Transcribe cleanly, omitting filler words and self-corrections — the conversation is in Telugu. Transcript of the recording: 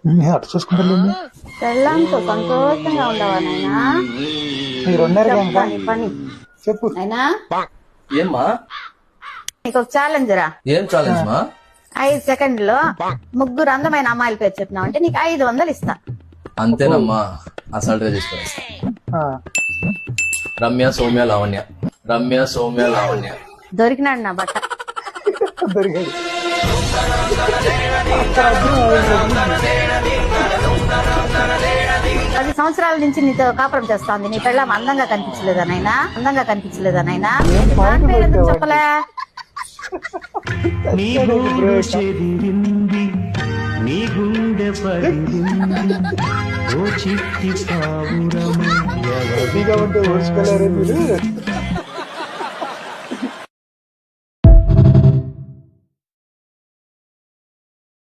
అటు చూసుకుంటాను. పెళ్ళాంతో సంతోషంగా ఉండవా నాయనా? మీరు ఉన్నారుగా ఇంకా. పని చెప్పు. నాయనా ఏమ్మా? నీకు ఒక ఛాలెంజ్ రా. ఏం ఛాలెంజ్ మా? 5 సెకండ్లో ముగ్గురు అందమైన అమ్మాయిల పేరు చెప్పినావు అంటే నీకు 500 ఇస్తా. అంతేనమ్మా, అసలు తీసుకుని ఆ, రమ్య, సౌమ్య, లావణ్య. రమ్య, సౌమ్య, లావణ్య. దొరికినాడు నా బట్ట. దొరికాడు. 10 సంవత్సరాల నుంచి నీతో కాపురం చేస్తాంది. నీ పెళ్ళం అందంగా కనిపించలేదా నాయనా? అందంగా కనిపించలేదా నాయనా? దాని పేరు ఎందుకు చెప్పలే? నీ గూడు చెదిరింది, నీ గుండె పడింది, ఓ చిట్టి పావురమ రెడీగా ఉంటే ఓర్చుకోలేరు మీరు.